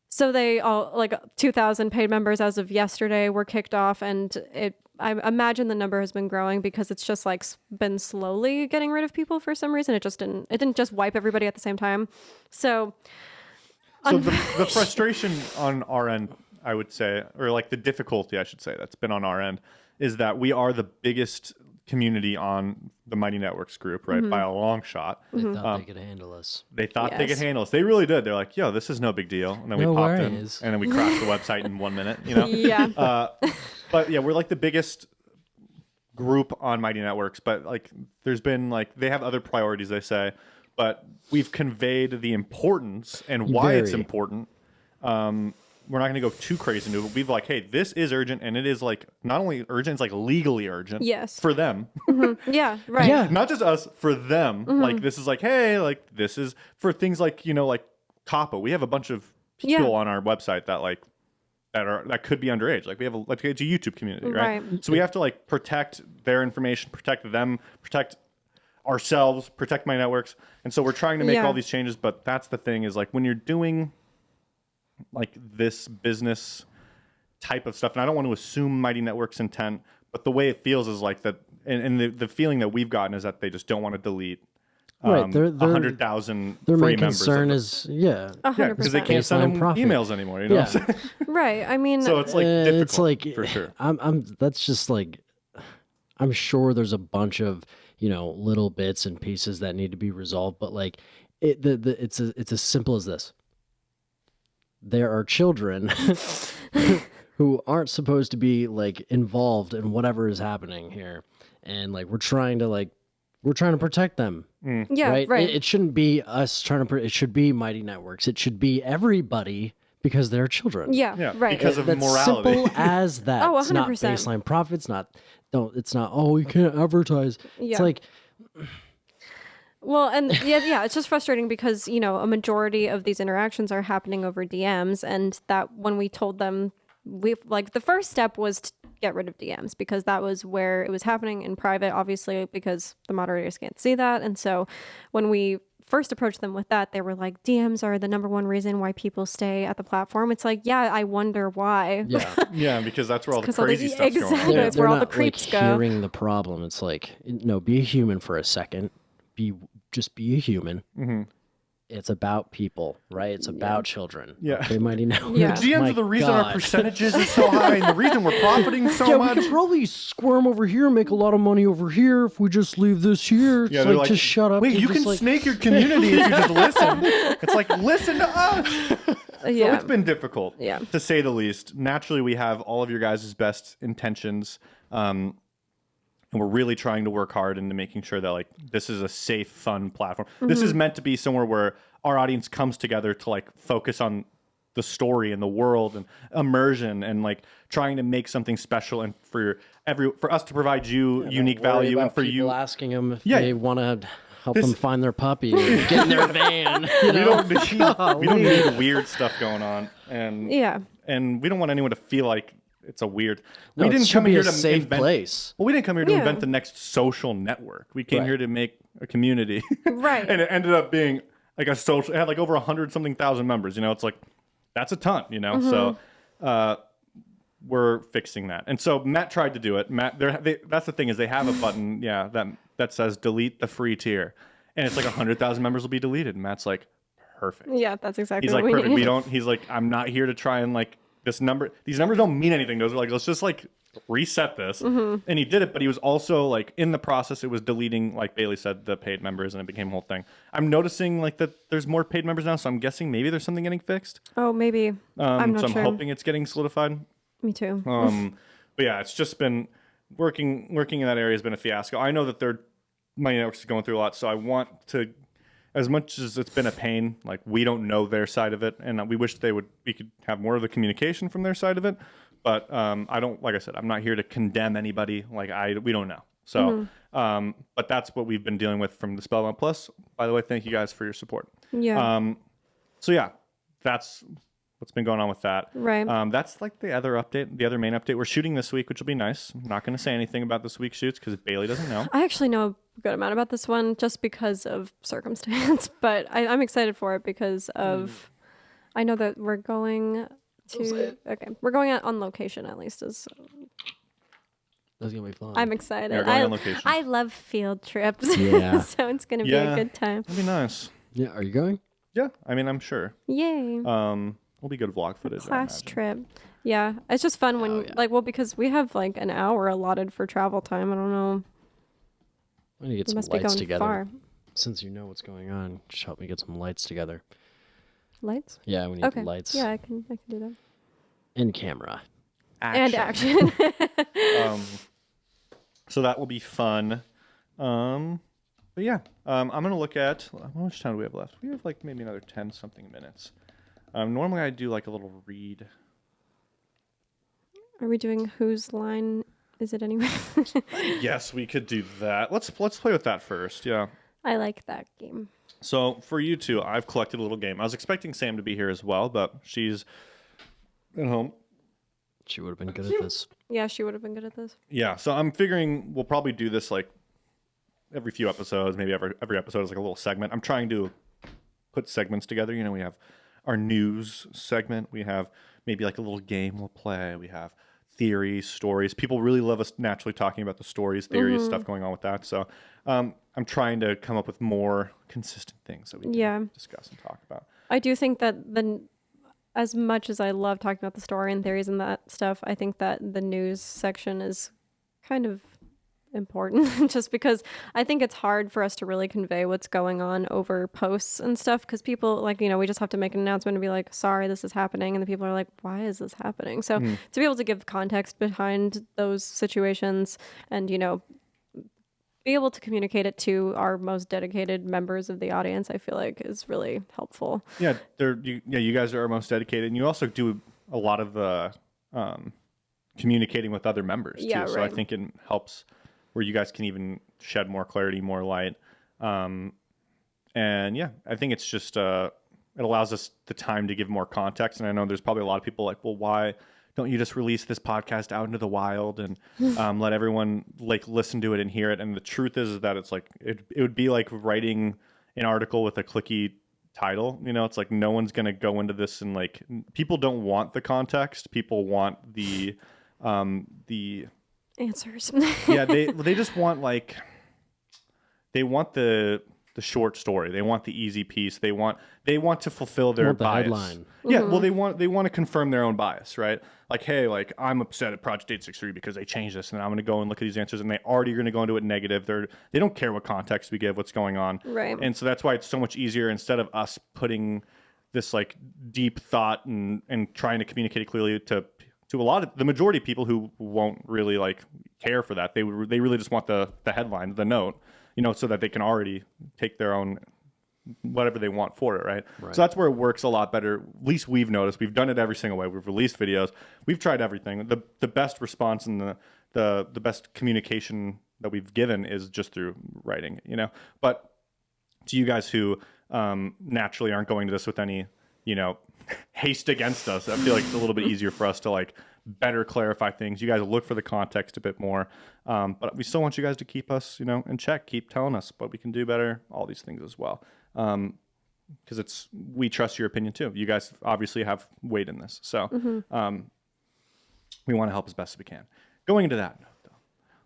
So they all, like 2,000 paid members as of yesterday, were kicked off, and I imagine the number has been growing because it's just like been slowly getting rid of people for some reason. It didn't just wipe everybody at the same time. So the frustration on our end, I would say, or like the difficulty, I should say, that's been on our end, is that we are the biggest community on the Mighty Networks group, right? By a long shot. They thought they could handle us. They thought they could Yes. handle us. They really did. They're like, yo, this is no big deal. And then No we popped worries. in and then we crashed the website in 1 minute, you know? yeah. But yeah, we're like the biggest group on Mighty Networks, but like there's been like, they have other priorities, they say, but we've conveyed the importance and why it's Very. important. We're not going to go too crazy into it, but we've like, hey, this is urgent, and it is like not only urgent, it's like legally urgent. Yes. For them. Yeah. Right. Yeah. Not just us, for them. Like this is like, hey, like this is for things like, you know, like COPPA. We have a bunch of people Yeah. on our website that like that could be underage. Like we have like it's a YouTube community, right? Right. So we have to like protect their information, protect them, protect ourselves, protect my networks. And so we're trying to make Yeah. all these changes, but that's the thing is like when you're doing like this business type of stuff, and I don't want to assume Mighty Network's intent, but the way it feels is like that, and the feeling that we've gotten is that they just don't want to delete Right, they're- 100,000 Their free main members. concern is, yeah. 100%. yeah, because they can't send Baseline them profit. emails anymore. You know what I'm saying? Right. I mean, So it's like difficult It's like for sure. that's just like I'm sure there's a bunch of, you know, little bits and pieces that need to be resolved, but like it's as simple as this. There are children who aren't supposed to be like involved in whatever is happening here, and like we're trying to protect them. yeah. Right? Right. It shouldn't be us trying to. It should be Mighty Networks. It should be everybody because they're children. yeah. Yeah, Right. because of That's morality. simple as that. Oh, It's not 100%. baseline profits. It's not. Oh, you can't advertise. Yeah. It's like Well, and yeah, it's just frustrating because, you know, a majority of these interactions are happening over DMs, and that when we told them, we like the first step was to get rid of DMs because that was where it was happening in private, obviously, because the moderators can't see that. And so when we first approached them with that, they were like, DMs are the number one reason why people stay at the platform. It's like, yeah, I wonder why. yeah. Yeah, because that's where all the 'cause all the- crazy stuff's going on. exactly. That's where all the creeps like go. hearing the problem. It's like no, be a human for a second. Just be a human. Mm-hmm. It's about people, right? It's about children. Yeah. Okay, Mighty Networks. Yeah. The DMs My are the reason our God. percentages are so high, and the reason we're profiting so Yeah, we much. could probably squirm over here and make a lot of money over here if we just leave this here. It's Yeah, they're like, just shut up. Wait, You're you just can like, snake your community if you just listen. It's like, listen to us. So Yeah. it's been difficult, Yeah. to say the least. Naturally, we have all of your guys' best intentions, and we're really trying to work hard into making sure that like this is a safe, fun platform. This is meant to be somewhere where our audience comes together to like focus on the story and the world and immersion and like trying to make something special and for us to provide you unique worry value and about for people you. asking them if Yeah. they want to help them find their puppy or get in their van. You We know? don't need, we don't need weird stuff going on, and Yeah. and we don't want anyone to feel like it's a weird. No, We it didn't should come be here a to safe invent. place. Well, we didn't come here to Yeah. invent the next social network. We came Right. here to make a community, Right. and it ended up being like a social. It had like over 100 something thousand members. You know, it's like that's a ton. You know, so we're fixing that. And so Matt tried to do it. Matt, that's the thing is they have a button, that says delete the free tier, and it's like 100,000 members will be deleted. And Matt's like, perfect. Yeah, that's exactly He's what like, we perfect. need. We don't. He's like, I'm not here to try and like this number. These numbers don't mean anything. Those are like, let's just like reset this. And he did it, but he was also like in the process. It was deleting, like Bailey said, the paid members, and it became a whole thing. I'm noticing like that there's more paid members now, so I'm guessing maybe there's something getting fixed. Oh, maybe. I'm not so I'm sure. hoping it's getting solidified. Me too. But yeah, it's just been working in that area has been a fiasco. I know that my network's going through a lot, so I want to, as much as it's been a pain, like we don't know their side of it, and we wish we could have more of the communication from their side of it. But I don't, like I said, I'm not here to condemn anybody. Like we don't know. So, but that's what we've been dealing with from the Spellbound Plus. By the way, thank you guys for your support. Yeah. So yeah, that's what's been going on with that. Right. That's like the other main update. We're shooting this week, which will be nice. I'm not going to say anything about this week's shoots because Bailey doesn't know. I actually know a good amount about this one just because of circumstance, but I'm excited for it because of, I know that we're going to, we're going on location at least. That's gonna be fun. I'm excited. Yeah, we're going on location. I love field trips. Yeah. So it's going to be a good time. It'll be nice. Yeah, are you going? Yeah, I mean, I'm sure. Yay. Will be good vlog footage. Class trip. Yeah. It's just fun when, because we have like an hour allotted for travel time. I don't know. We need to get We some must be lights going together. far. Since you know what's going on, just help me get some lights together. Lights? Yeah, we need Okay. lights. Yeah, I can do that. And camera. And action. So that will be fun. But yeah, I'm gonna look at how much time do we have left. We have like maybe another 10 something minutes. Normally I do like a little read. Are we doing whose line is it anyway? Yes, we could do that. Let's play with that first. Yeah. I like that game. So for you two, I've collected a little game. I was expecting Sam to be here as well, but she's at home. She would have been good at this. Yeah, she would have been good at this. Yeah, so I'm figuring we'll probably do this like every few episodes, maybe every episode is like a little segment. I'm trying to put segments together. You know, we have our news segment. We have maybe like a little game we'll play. We have theories, stories. People really love us naturally talking about the stories, theories, stuff going on with that. So I'm trying to come up with more consistent things that we can discuss and talk about. I do think that as much as I love talking about the story and theories and that stuff, I think that the news section is kind of important just because I think it's hard for us to really convey what's going on over posts and stuff because people we just have to make an announcement and be like, sorry, this is happening, and the people are like, why is this happening? So to be able to give context behind those situations and be able to communicate it to our most dedicated members of the audience, I feel like is really helpful. Yeah, you guys are our most dedicated, and you also do a lot of the communicating with other members too. So I think it helps where you guys can even shed more clarity, more light. And yeah, I think it's just, it allows us the time to give more context. And I know there's probably a lot of people like, well, why don't you just release this podcast out into the wild and let everyone listen to it and hear it? And the truth is that it's like, it would be like writing an article with a clicky title. It's like, no one's going to go into this and people don't want the context. People want the Answers. Yeah, they just want they want the short story. They want the easy piece. They want to fulfill their bias. Headline. Yeah, well they want to confirm their own bias, right? Like, hey, I'm upset at Project 863 because they changed this, and I'm going to go and look at these answers, and they already are going to go into it negative. They don't care what context we give, what's going on, right? And so that's why it's so much easier instead of us putting this deep thought and trying to communicate it clearly to the majority of people who won't really care for that. They really just want the headline, the note, so that they can already take their own whatever they want for it, right? So that's where it works a lot better. At least we've noticed. We've done it every single way. We've released videos. We've tried everything. The best response and the best communication that we've given is just through writing, But to you guys who naturally aren't going to this with any, haste against us, I feel like it's a little bit easier for us to better clarify things. You guys look for the context a bit more, but we still want you guys to keep us, in check. Keep telling us what we can do better. All these things as well, because we trust your opinion too. You guys obviously have weight in this, so We want to help as best as we can. Going into that,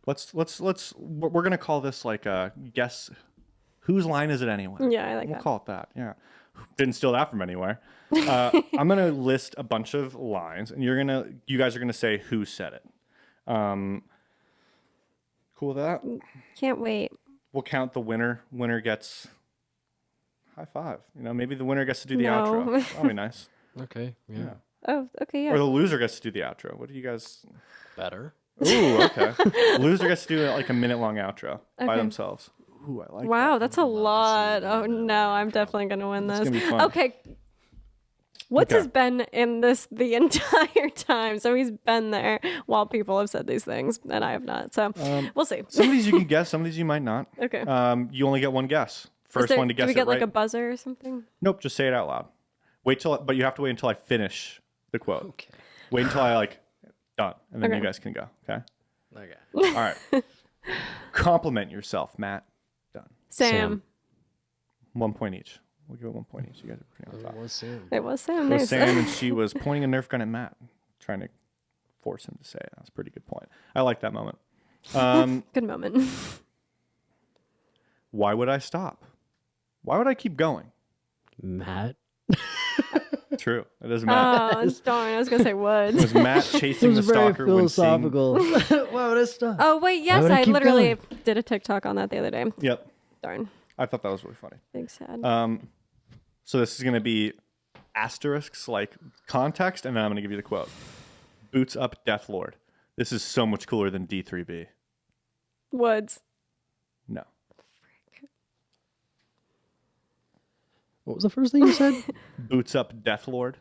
we're gonna call this like a guess. Whose line is it anyway? Yeah, I like We'll that. call it that. Yeah, didn't steal that from anywhere. I'm gonna list a bunch of lines, and you guys are gonna say who said it. Cool with that? Can't wait. We'll count the winner. Winner gets high five. Maybe the winner gets to do the No. outro. That'll be nice. Okay. Yeah. Oh, okay, Or yeah. the loser gets to do the outro. What do you guys? Better. Ooh, okay. Loser gets to do like a minute-long outro by Okay. themselves. Ooh, I like Wow, that. that's a lot. Oh no, I'm definitely gonna win this. gonna be fun. Okay. Woods Okay. has been in this the entire time, so he's been there while people have said these things, and I have not. So we'll see. Some of these you can guess, some of these you might not. Okay. You only get one guess. Is First there- one to guess do we it get right. like a buzzer or something? Nope, just say it out loud. But you have to wait until I finish the quote. Okay. Wait until I done, and then Okay. you guys can go. Okay. Okay. All right. Compliment yourself, Matt. Done. Sam. 1 point each. We'll give it 1 point each. You guys are pretty on top. What's Sam? It was Sam. It was Nice. Sam, and she was pointing a Nerf gun at Matt, trying to force him to say it. That was a pretty good point. I like that moment. Good moment. Why would I stop? Why would I keep going? Matt. True. It is Matt. Oh, darn. I was going to say It Woods. was Matt It chasing the was very stalker when seeing... philosophical. Why would I stop? Oh, wait. Yes, would I I keep literally did a TikTok on that the other day. Yep. Darn. I thought that was really funny. Big sad. So this is going to be asterisks, like context, and then I'm going to give you the quote. Boots up, Death Lord. This is so much cooler than D3B. Woods. No. What was the first thing you said? Boots up, Death Lord.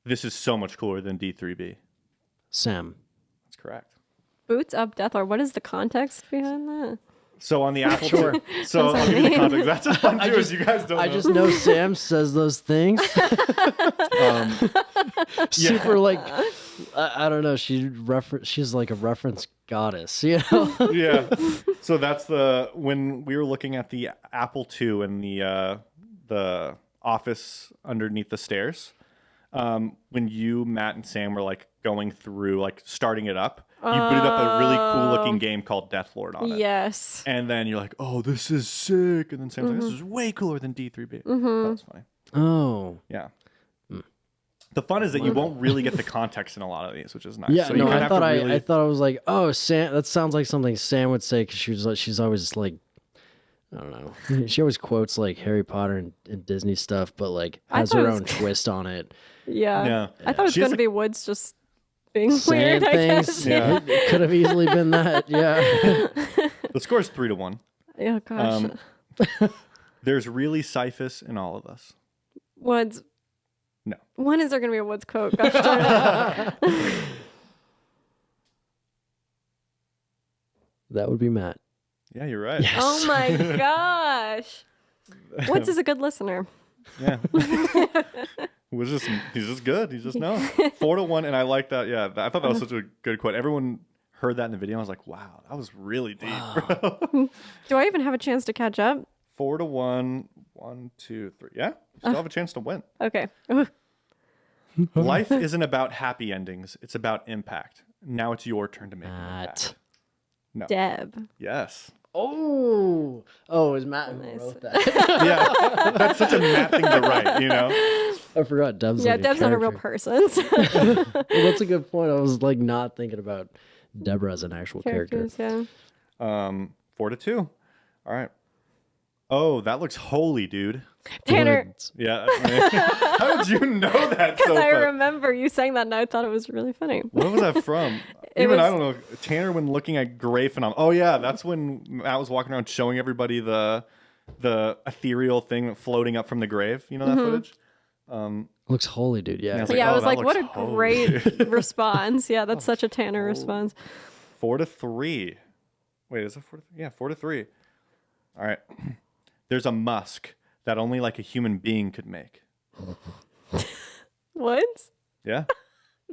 This is so much cooler than D3B. Sam. That's correct. Boots up, Deathlord. What is the context behind that? So on the Apple II. So I'll give you the context. That's just fun too, is you guys don't I know. just know Sam says those things. Super like I don't know. She's like a reference goddess, you know. Yeah. So that's when we were looking at the Apple II and the office underneath the stairs. When you, Matt, and Sam were like going through, like starting it up, you booted up a really cool looking game called Deathlord on it. Yes. And then you're like, oh, this is sick. And then Sam's like, this is way cooler than D3B. That's funny. Oh. Yeah. The fun is that you won't really get the context in a lot of these, which is nice. Yeah, so you no, kinda I have thought to really... I thought I was like, oh, Sam. That sounds like something Sam would say because she's always like, I don't know. She always quotes like Harry Potter and Disney stuff, but like I has thought her it was- own twist on it. Yeah. Yeah. I thought it was She has going to be Woods just being Saying weird, I things. guess. Yeah. It could have easily been that. Yeah. The score is 3-1. Oh, gosh. There's really Cyphus in all of us. Woods. No. When is there going to be a Woods quote? Gosh darn it. That would be Matt. Yeah, you're right. Yes. Oh, my gosh. Woods is a good listener. Yeah. He's just good. He's just knows. 4-1, and I like that. Yeah, I thought that was such a good quote. Everyone heard that in the video. I was like, wow, that was really deep, bro. Do I even have a chance to catch up? 4-1. 1, 2, 3. Yeah, you still have a chance to win. Okay. Life isn't about happy endings. It's about impact. Now it's your turn to make an Matt. impact. Deb. Yes. Oh, it was Matt who Nice. wrote that. Yeah, that's such a Matt thing to write, you know? I forgot Deb's. Yeah, like Deb's not a real character. person. So. Well, that's a good point. I was like not thinking about Deborah as an actual character. Characters, yeah. 4-2. All right. Oh, that looks holy, dude. Tanner, Woods. Yeah. How did you know that so because I fast? remember you saying that and I thought it was really funny. What was that from? It Even I was- don't know. Tanner when looking at Gray Phenom. Oh yeah, that's when Matt was walking around showing everybody the ethereal thing floating up from the grave. You know that footage? Looks holy, dude. Yeah. Yeah, it's Yeah, I oh, was that like, what a looks holy. great response. Yeah, that's such a Tanner response. 4-3. Wait, is it 4-3? Yeah, 4-3. All right. There's a musk that only like a human being could make. What? Yeah.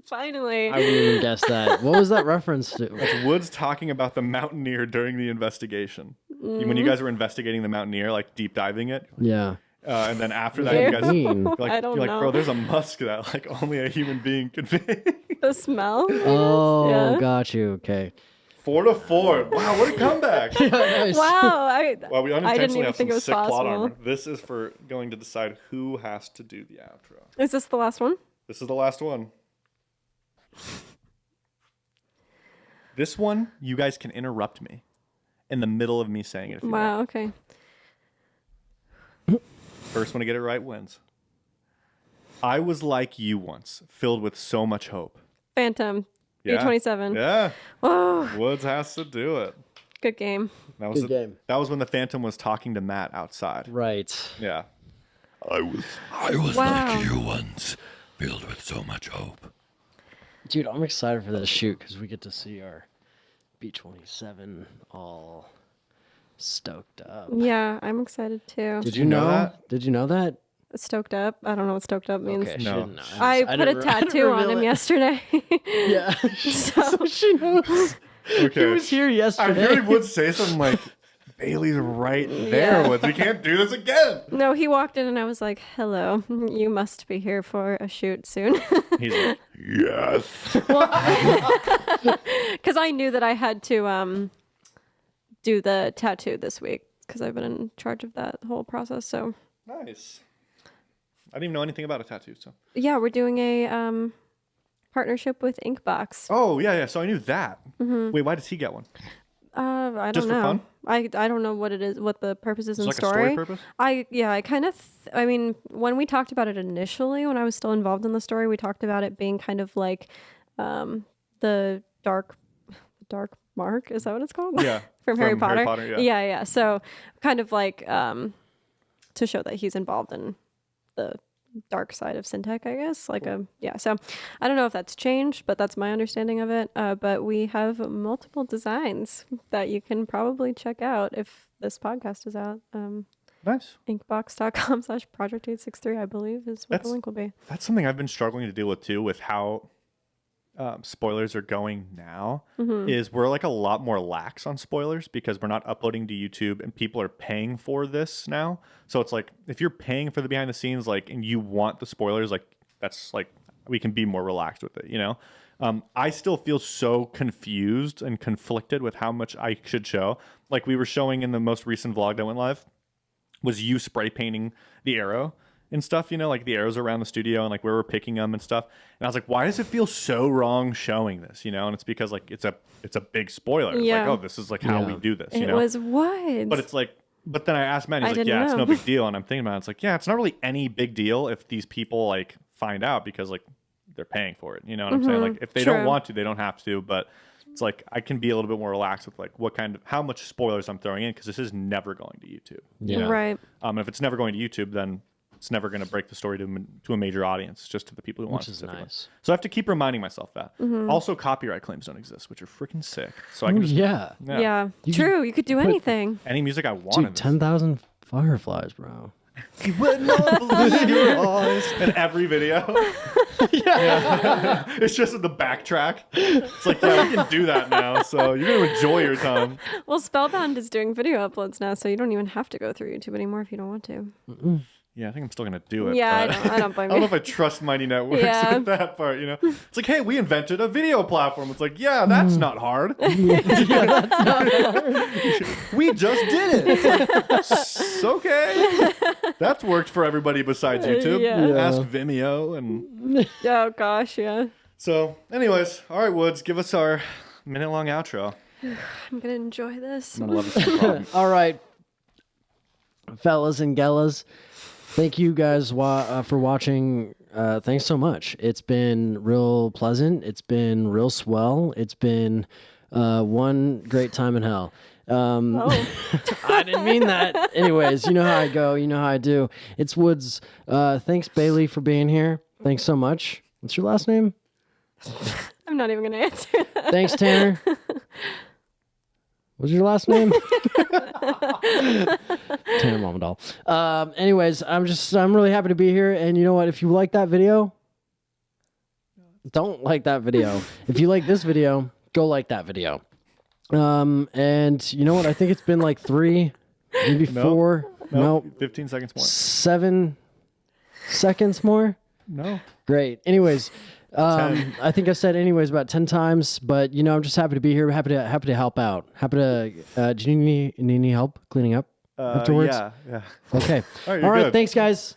Finally. I wouldn't even guess that. What was that reference to? That's Woods talking about the Mountaineer during the investigation. When you guys were investigating the Mountaineer, like deep diving it, Yeah. And then after that, you guys mean? you're like, I don't you're like, know. bro, there's a musk that like only a human being can make. The smell. Oh, Yeah. got you. Okay. 4-4. Wow, what a comeback. Nice. Wow. Well, we I didn't unintentionally even have think some it was sick plot possible. armor. This is for going to decide who has to do the outro. Is this the last one? This is the last one. This one, you guys can interrupt me in the middle of me saying it if you want. Wow. Okay. First one to get it right wins. I was like you once, filled with so much hope. Phantom. Yeah. B27. Yeah. Oh, Woods has to do it. good game. That was Good game. That was when the Phantom was talking to Matt outside. Right. Yeah. I was Wow. like you once, filled with so much hope. Dude, I'm excited for this shoot because we get to see our B27 all stoked up. Yeah, I'm excited too. Did you know that? Did you know that? Stoked up. I don't know what stoked up means. Okay, she No. didn't know. I put a didn't tattoo on reveal him it. yesterday. Yeah. so she knows. Okay. He was here I yesterday. really would say something like, Bailey's right there. Yeah. Woods. We can't do this again. No, he walked in and I was like, "Hello, you must be here for a shoot soon." He's like, Yes. Because I knew that I had to do the tattoo this week because I've been in charge of that whole process. So nice. I didn't even know anything about a tattoo, so. yeah, we're doing a partnership with Inkbox. Oh, yeah. So I knew that. Wait, why does he get one? I Just don't for know. fun? I don't know what it is, what the purpose is in Like the a story purpose? I kind of I mean, when we talked about it initially, when I was still involved in the story, we talked about it being kind of like the dark mark, is that what it's called? Yeah. From Harry Potter. yeah. Yeah. So kind of like to show that he's involved in the dark side of Syntech, I guess. So I don't know if that's changed, but that's my understanding of it. But we have multiple designs that you can probably check out if this podcast is out. Nice. Inkbox.com/project863, I believe, is what That's- the link will be. That's something I've been struggling to deal with too, with how spoilers are going now. Is we're like a lot more lax on spoilers because we're not uploading to YouTube and people are paying for this now. So it's like if you're paying for the behind the scenes, like, and you want the spoilers, like that's like we can be more relaxed with it, you know. I still feel so confused and conflicted with how much I should show. Like we were showing in the most recent vlog that went live, was you spray painting the arrow and stuff, you know, like the arrows around the studio and like where we're picking them and stuff. And I was like, why does it feel so wrong showing this, you know? And it's because like it's a big spoiler. It's Yeah. like, oh, this is like how we Yeah. do this, you It know? was what? But it's like, but then I asked Matt, he's I like, didn't yeah, it's know. no big deal. And I'm thinking about it, it's like, yeah, it's not really any big deal if these people like find out because like they're paying for it. You know what I'm saying? Like if they don't True. want to, they don't have to. But it's like I can be a little bit more relaxed with like how much spoilers I'm throwing in because this is never going to YouTube. Yeah. Right. And if it's never going to YouTube, then it's never going to break the story to a major audience, just to the people who want Which it is specifically. nice. So I have to keep reminding myself that. Mm-hmm. Also, copyright claims don't exist, which are freaking sick. So I Oh, can just yeah. Yeah. You True. You could do anything. any music I want. Dude, in this. 10,000 fireflies, bro. You would not believe your eyes. In every video. Yeah. It's just in the backtrack. It's like, yeah, we can do that now. So you're going to enjoy your time. Well, Spellbound is doing video uploads now, so you don't even have to go through YouTube anymore if you don't want to. Yeah, I think I'm still going to do it. Yeah, but I don't blame I don't know you. if I trust Mighty Networks Yeah. with that part, you know? It's like, hey, we invented a video platform. It's like, yeah, that's not hard. We just did it. It's okay. That's worked for everybody besides YouTube. Yeah. Ask Vimeo. And Oh gosh, yeah. so, anyways, all right, Woods, give us our minute-long outro. I'm gonna enjoy this. I'm gonna love this problem. All right, fellas and gellas, thank you guys for watching. Thanks so much. It's been real pleasant. It's been real swell. It's been one great time in hell. Oh, I didn't mean that. Anyways, you know how I go. You know how I do. It's Woods. Thanks, Bailey, for being here. Thanks so much. What's your last name? I'm not even gonna answer that. Thanks, Tanner. What's your last name? Tanner Momodal. Anyways, I'm really happy to be here. And you know what? If you like that video, don't like that video. If you like this video, go like that video. And you know what? I think it's been like 3, maybe 4. Nope. 15 seconds more. 7 seconds more. No. Great. Anyways, I think I said anyways about 10 times, but I'm just happy to be here. Happy to help out. Happy to. Do you need any help cleaning up afterwards? Yeah. Okay. All right, All right. good. Thanks, guys.